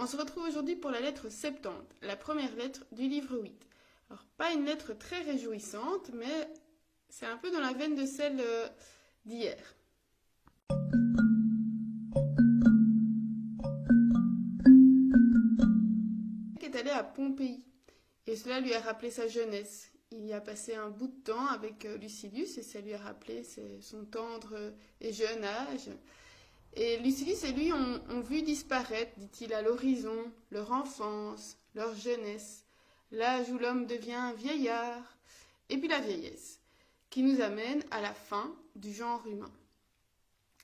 On se retrouve aujourd'hui pour la lettre 70, la première lettre du livre 8. Alors, pas une lettre très réjouissante, mais c'est un peu dans la veine de celle d'hier. Il est allé à Pompéi, et cela lui a rappelé sa jeunesse. Il y a passé un bout de temps avec Lucilius, et ça lui a rappelé son tendre et jeune âge. Et Lucilius et lui ont vu disparaître, dit-il, à l'horizon, leur enfance, leur jeunesse, l'âge où l'homme devient vieillard, et puis la vieillesse, qui nous amène à la fin du genre humain.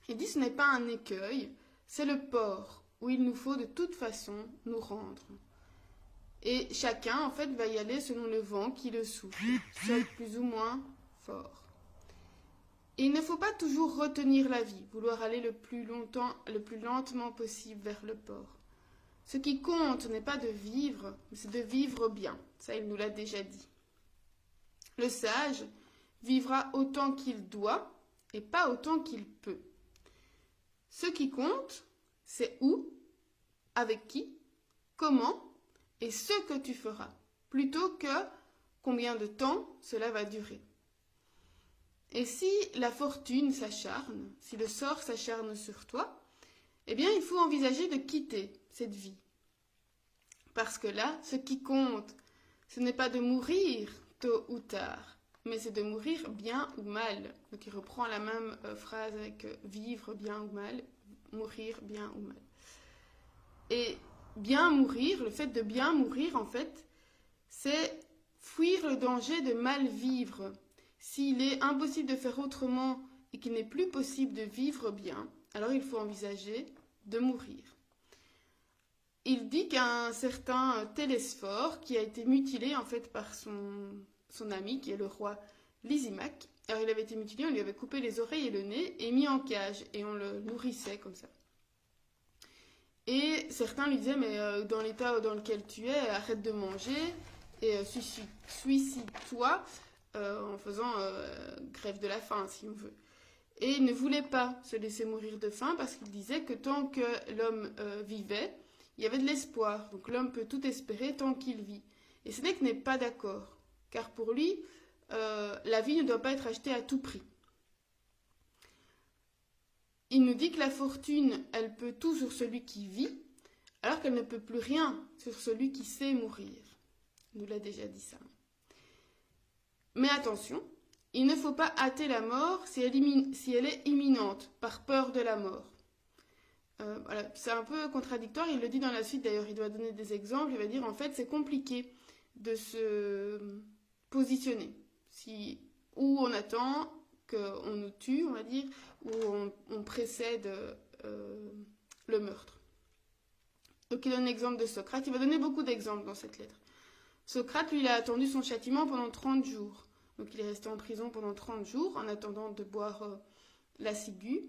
Il dit ce n'est pas un écueil, c'est le port où il nous faut de toute façon nous rendre. Et chacun, en fait, va y aller selon le vent qui le souffle, seul plus ou moins fort. Et il ne faut pas toujours retenir la vie, vouloir aller le plus lentement possible vers le port. Ce qui compte n'est pas de vivre, mais c'est de vivre bien. Ça, il nous l'a déjà dit. Le sage vivra autant qu'il doit et pas autant qu'il peut. Ce qui compte, c'est où, avec qui, comment et ce que tu feras, plutôt que combien de temps cela va durer. Et si la fortune s'acharne, si le sort s'acharne sur toi, eh bien il faut envisager de quitter cette vie. Parce que là, ce qui compte, ce n'est pas de mourir tôt ou tard, mais c'est de mourir bien ou mal. Donc il reprend la même phrase avec vivre bien ou mal, mourir bien ou mal. Et bien mourir, le fait de bien mourir en fait, c'est fuir le danger de mal vivre. S'il est impossible de faire autrement et qu'il n'est plus possible de vivre bien, alors il faut envisager de mourir. Il dit qu'un certain Télesphore, qui a été mutilé en fait par son ami, qui est le roi Lysimaque, alors il avait été mutilé, on lui avait coupé les oreilles et le nez et mis en cage, et on le nourrissait comme ça. Et certains lui disaient, mais dans l'état dans lequel tu es, arrête de manger et suicide-toi, en faisant grève de la faim, si on veut. Et il ne voulait pas se laisser mourir de faim parce qu'il disait que tant que l'homme vivait, il y avait de l'espoir. Donc l'homme peut tout espérer tant qu'il vit. Et Sénèque n'est pas d'accord, car pour lui, la vie ne doit pas être achetée à tout prix. Il nous dit que la fortune, elle peut tout sur celui qui vit, alors qu'elle ne peut plus rien sur celui qui sait mourir. Il nous l'a déjà dit ça. Mais attention, il ne faut pas hâter la mort si elle est imminente, par peur de la mort. Voilà, c'est un peu contradictoire, il le dit dans la suite, d'ailleurs il doit donner des exemples, il va dire en fait c'est compliqué de se positionner. Où on attend qu'on nous tue, on va dire, où on précède le meurtre. Donc il donne l'exemple de Socrate, il va donner beaucoup d'exemples dans cette lettre. Socrate, lui, il a attendu son châtiment pendant 30 jours. Donc il est resté en prison pendant 30 jours en attendant de boire la ciguë.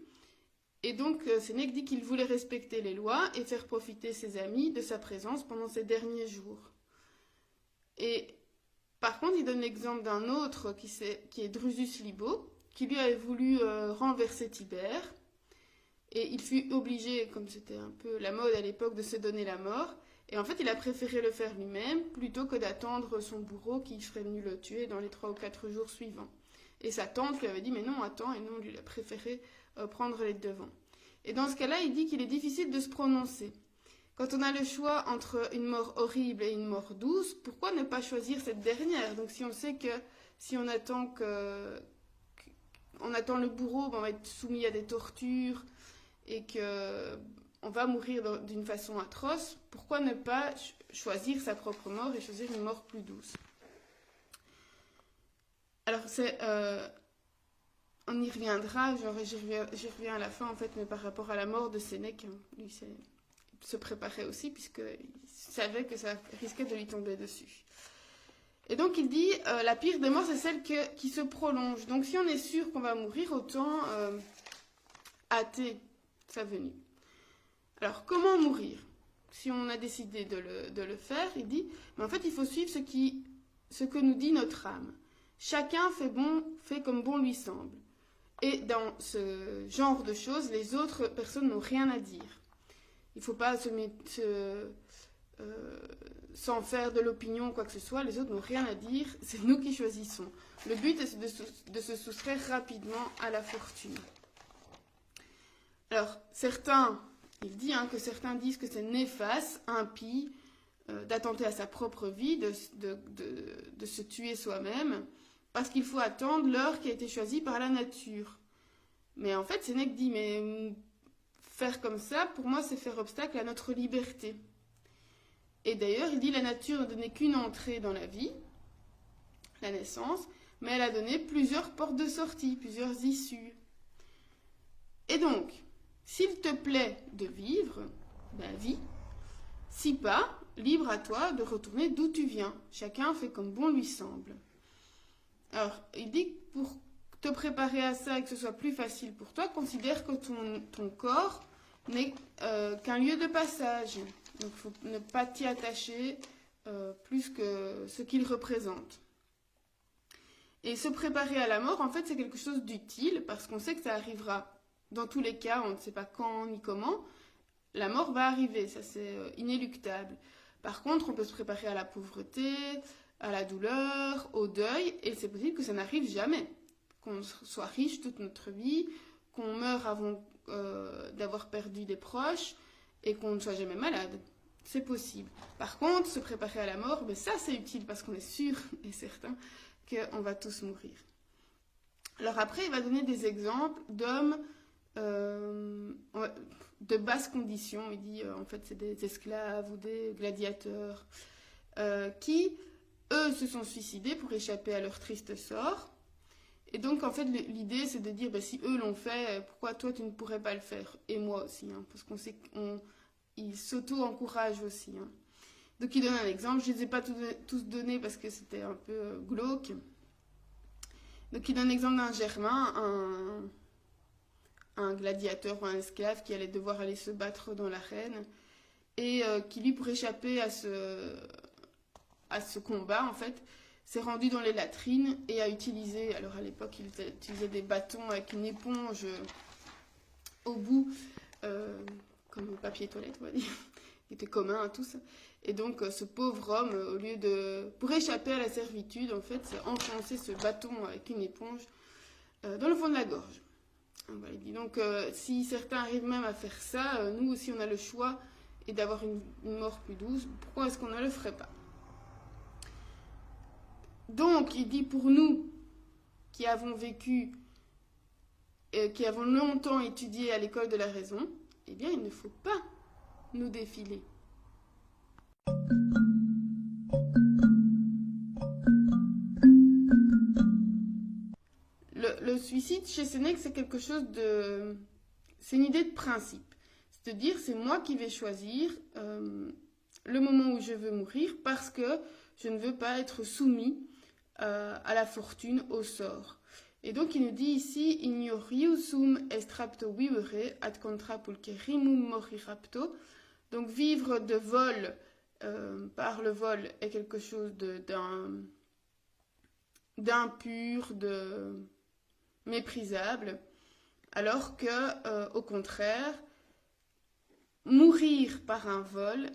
Et donc Sénèque dit qu'il voulait respecter les lois et faire profiter ses amis de sa présence pendant ces derniers jours. Et par contre, il donne l'exemple d'un autre qui est Drusus Libo, qui lui avait voulu renverser Tibère. Et il fut obligé, comme c'était un peu la mode à l'époque, de se donner la mort. Et en fait, il a préféré le faire lui-même plutôt que d'attendre son bourreau qui serait venu le tuer dans les 3 ou 4 jours suivants. Et sa tante lui avait dit « mais non, attends », et non, lui il a préféré prendre les devants. Et dans ce cas-là, il dit qu'il est difficile de se prononcer. Quand on a le choix entre une mort horrible et une mort douce, pourquoi ne pas choisir cette dernière? Donc si on sait que si on attend le bourreau, on va être soumis à des tortures et que on va mourir d'une façon atroce, pourquoi ne pas choisir sa propre mort et choisir une mort plus douce? Alors, on y reviendra, j'y reviens à la fin, en fait, mais par rapport à la mort de Sénèque, lui, il se préparait aussi, puisqu'il savait que ça risquait de lui tomber dessus. Et donc, il dit, la pire des morts, c'est celle qui se prolonge. Donc, si on est sûr qu'on va mourir, autant hâter sa venue. Alors, comment mourir? Si on a décidé de le faire, il dit, mais en fait, il faut suivre ce que nous dit notre âme. Chacun fait comme bon lui semble. Et dans ce genre de choses, les autres personnes n'ont rien à dire. Il ne faut pas s'en faire de l'opinion, quoi que ce soit. Les autres n'ont rien à dire. C'est nous qui choisissons. Le but est de se soustraire rapidement à la fortune. Alors, il dit que certains disent que c'est néfaste, impie, d'attenter à sa propre vie, de se tuer soi-même, parce qu'il faut attendre l'heure qui a été choisie par la nature. Mais en fait, Sénèque dit, mais faire comme ça, pour moi, c'est faire obstacle à notre liberté. Et d'ailleurs, il dit, la nature ne donnait qu'une entrée dans la vie, la naissance, mais elle a donné plusieurs portes de sortie, plusieurs issues. Et donc, s'il te plaît de vivre, ben vis. Si pas, libre à toi de retourner d'où tu viens. Chacun fait comme bon lui semble. Alors, il dit que pour te préparer à ça et que ce soit plus facile pour toi, considère que ton corps n'est qu'un lieu de passage. Donc, il faut ne pas t'y attacher plus que ce qu'il représente. Et se préparer à la mort, en fait, c'est quelque chose d'utile parce qu'on sait que ça arrivera. Dans tous les cas, on ne sait pas quand ni comment. La mort va arriver, ça c'est inéluctable. Par contre, on peut se préparer à la pauvreté, à la douleur, au deuil, et c'est possible que ça n'arrive jamais. Qu'on soit riche toute notre vie, qu'on meure avant d'avoir perdu des proches, et qu'on ne soit jamais malade. C'est possible. Par contre, se préparer à la mort, ben ça c'est utile parce qu'on est sûr et certain qu'on va tous mourir. Alors après, il va donner des exemples d'hommes de basses conditions. Il dit en fait c'est des esclaves ou des gladiateurs qui, eux, se sont suicidés pour échapper à leur triste sort. Et donc en fait l'idée c'est de dire si eux l'ont fait, pourquoi toi tu ne pourrais pas le faire? Et moi aussi, parce qu'on sait qu'ils s'auto-encouragent aussi. Donc il donne un exemple, je ne les ai pas tous donnés parce que c'était un peu glauque. Donc il donne l'exemple d'un Germain, un gladiateur ou un esclave qui allait devoir aller se battre dans l'arène et qui lui, pour échapper à ce combat, en fait, s'est rendu dans les latrines et a utilisé, alors à l'époque, il utilisait des bâtons avec une éponge au bout, comme papier toilette, on va dire, qui était commun à tous. Et donc, ce pauvre homme, pour échapper à la servitude, en fait, s'est enfoncé ce bâton avec une éponge dans le fond de la gorge. Voilà, il dit donc, si certains arrivent même à faire ça, nous aussi on a le choix et d'avoir une mort plus douce, pourquoi est-ce qu'on ne le ferait pas? Donc, il dit pour nous qui avons vécu, qui avons longtemps étudié à l'école de la raison, eh bien, il ne faut pas nous défiler. Le suicide chez Sénèque, c'est quelque chose c'est une idée de principe. C'est-à-dire, c'est moi qui vais choisir le moment où je veux mourir parce que je ne veux pas être soumis à la fortune, au sort. Et donc, il nous dit ici, ignoriusum est rapto vivere ad contra pulcherimum mori rapto. Donc, vivre de vol par le vol est quelque chose d'impur, de méprisable, alors que, au contraire, mourir par un vol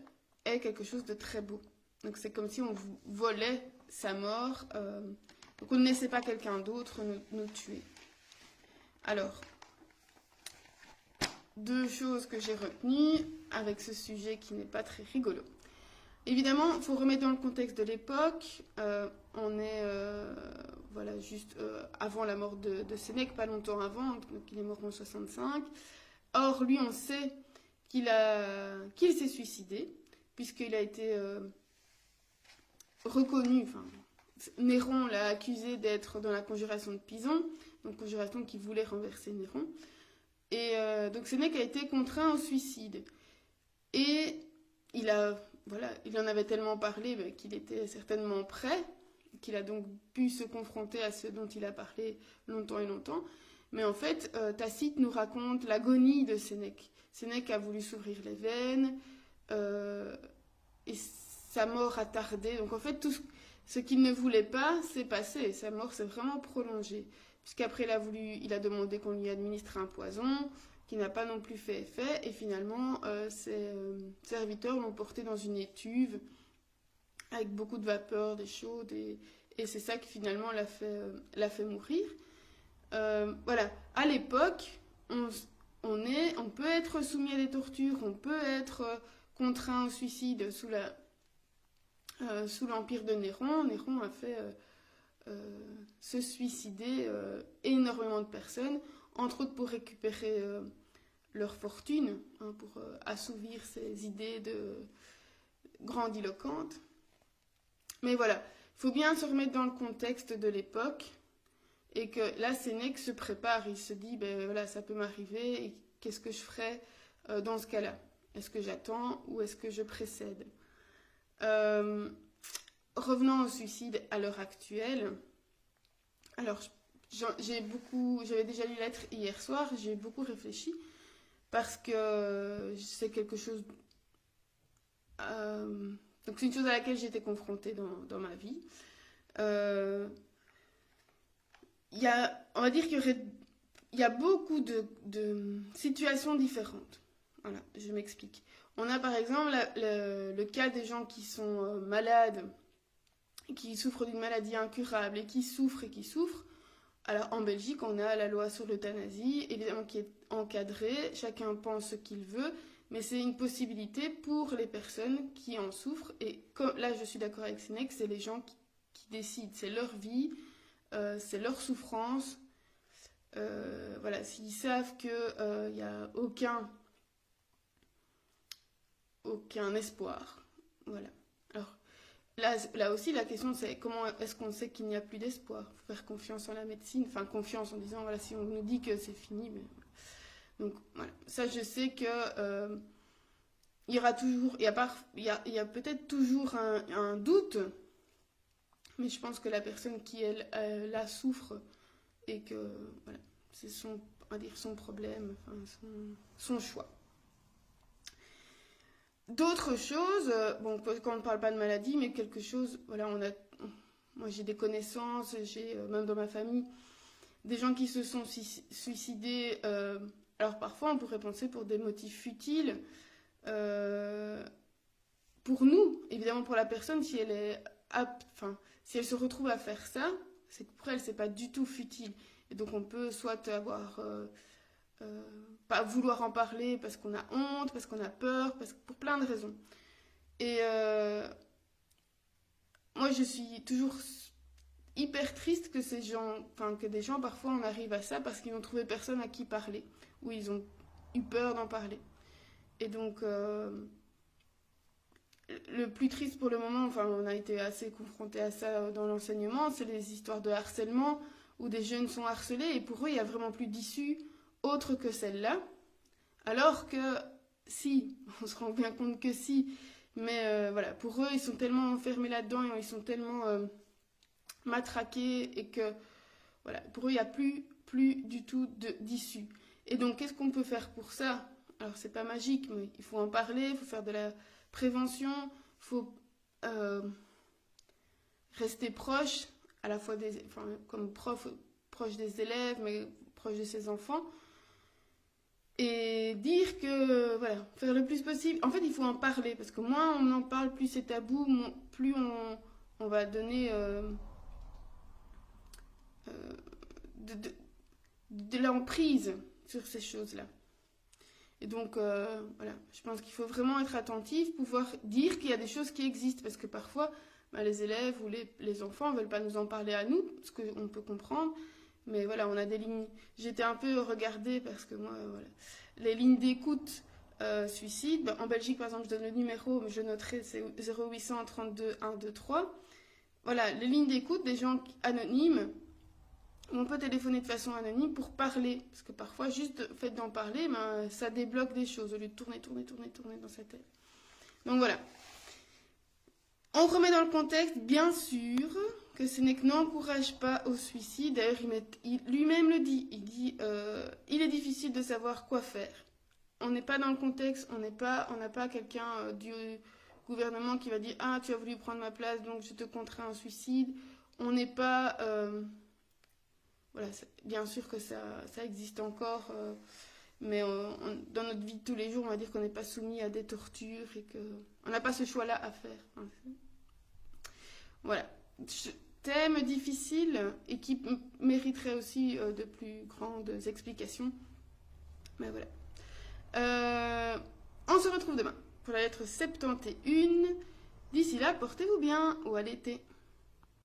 est quelque chose de très beau. Donc c'est comme si on volait sa mort, donc on ne laissait pas quelqu'un d'autre nous tuer. Alors, deux choses que j'ai retenues avec ce sujet qui n'est pas très rigolo. Évidemment, il faut remettre dans le contexte de l'époque. On est juste avant la mort de Sénèque, pas longtemps avant, donc il est mort en 65. Or, lui, on sait qu'il s'est suicidé, puisqu'il a été reconnu, Néron l'a accusé d'être dans la conjuration de Pison, donc conjuration qui voulait renverser Néron. Et donc Sénèque a été contraint au suicide. Et il en avait tellement parlé qu'il était certainement prêt, qu'il a donc pu se confronter à ce dont il a parlé longtemps et longtemps. Mais en fait, Tacite nous raconte l'agonie de Sénèque. Sénèque a voulu s'ouvrir les veines, et sa mort a tardé. Donc en fait, tout ce qu'il ne voulait pas s'est passé. Sa mort s'est vraiment prolongée. Puisqu'après, il a demandé qu'on lui administre un poison. qui n'a pas non plus fait effet. Et finalement, ses serviteurs l'ont porté dans une étuve avec beaucoup de vapeur, des chaudes, et c'est ça qui finalement l'a fait mourir. Voilà, à l'époque, on peut être soumis à des tortures, on peut être contraint au suicide sous l'empire de Néron. Néron a fait se suicider énormément de personnes, entre autres pour récupérer leur fortune, hein, pour assouvir ses idées grandiloquentes. Mais voilà, il faut bien se remettre dans le contexte de l'époque, et que là, Sénèque se prépare, il se dit, ben voilà, ça peut m'arriver, et qu'est-ce que je ferais dans ce cas-là? Est-ce que j'attends ou est-ce que je précède? Revenons au suicide à l'heure actuelle. Alors, j'avais déjà lu la lettre hier soir, j'ai beaucoup réfléchi, parce que c'est quelque chose... donc c'est une chose à laquelle j'ai été confrontée dans ma vie. On va dire qu'il y a beaucoup de situations différentes. Voilà, je m'explique. On a par exemple le cas des gens qui sont malades, qui souffrent d'une maladie incurable et qui souffrent. Alors en Belgique, on a la loi sur l'euthanasie, évidemment qui est encadrée, chacun pense ce qu'il veut, mais c'est une possibilité pour les personnes qui en souffrent. Et comme, là, je suis d'accord avec Sénèque, c'est les gens qui décident, c'est leur vie, c'est leur souffrance. Voilà, s'ils savent qu'il n'y a aucun espoir. Voilà. Alors, là aussi, la question, c'est comment est-ce qu'on sait qu'il n'y a plus d'espoir? Il faut faire confiance en la médecine, enfin confiance en disant, voilà, si on nous dit que c'est fini, mais... Donc, voilà. Ça, je sais que il y aura toujours, il y a peut-être toujours un doute, mais je pense que la personne qui, elle la souffre, et que, voilà, c'est on va dire, son problème, enfin, son choix. D'autres choses, bon, quand on ne parle pas de maladie, mais quelque chose, voilà, moi j'ai des connaissances, j'ai même dans ma famille, des gens qui se sont suicidés. Alors parfois on pourrait penser pour des motifs futiles. Pour nous, évidemment pour la personne, si elle est apte, enfin, si elle se retrouve à faire ça, c'est que pour elle c'est pas du tout futile. Et donc on peut soit avoir pas vouloir en parler parce qu'on a honte, parce qu'on a peur, pour plein de raisons. Et moi je suis toujours hyper triste que des gens parfois en arrivent à ça parce qu'ils n'ont trouvé personne à qui parler, ou ils ont eu peur d'en parler. Et donc le plus triste pour le moment, enfin on a été assez confrontés à ça dans l'enseignement, c'est les histoires de harcèlement où des jeunes sont harcelés et pour eux il n'y a vraiment plus d'issue autre que celle-là. Alors que si, on se rend bien compte que si, mais voilà, pour eux ils sont tellement enfermés là-dedans, ils sont tellement matraqués et que voilà, pour eux il n'y a plus du tout d'issue. Et donc qu'est-ce qu'on peut faire pour ça? Alors c'est pas magique, mais il faut en parler, il faut faire de la prévention, il faut rester proche, à la fois comme proche des élèves, mais proche de ses enfants. Et dire que, voilà, faire le plus possible. En fait, il faut en parler, parce que moins on en parle, plus c'est tabou, plus on va donner de l'emprise sur ces choses-là. Et donc, voilà, je pense qu'il faut vraiment être attentif, pouvoir dire qu'il y a des choses qui existent, parce que parfois, les élèves ou les enfants ne veulent pas nous en parler à nous, ce qu'on peut comprendre. Mais voilà, on a des lignes. J'étais un peu regardée parce que moi, voilà. Les lignes d'écoute suicide. En Belgique, par exemple, je donne le numéro, mais je noterai, c'est 0800 32 123. Voilà, les lignes d'écoute des gens anonymes. On peut téléphoner de façon anonyme pour parler. Parce que parfois, juste le fait d'en parler, ça débloque des choses au lieu de tourner dans sa tête. Donc voilà. On remet dans le contexte, bien sûr, que Sénèque n'encourage pas au suicide. D'ailleurs, il lui-même le dit. Il dit il est difficile de savoir quoi faire. On n'est pas dans le contexte, on n'a pas quelqu'un du gouvernement qui va dire ah, tu as voulu prendre ma place, donc je te contrains un suicide. On n'est pas... voilà, bien sûr que ça existe encore, Mais dans notre vie de tous les jours, on va dire qu'on n'est pas soumis à des tortures et qu'on n'a pas ce choix-là à faire. Voilà. Thème difficile et qui mériterait aussi de plus grandes explications. Mais voilà. On se retrouve demain pour la lettre 71. D'ici là, portez-vous bien ou à l'été.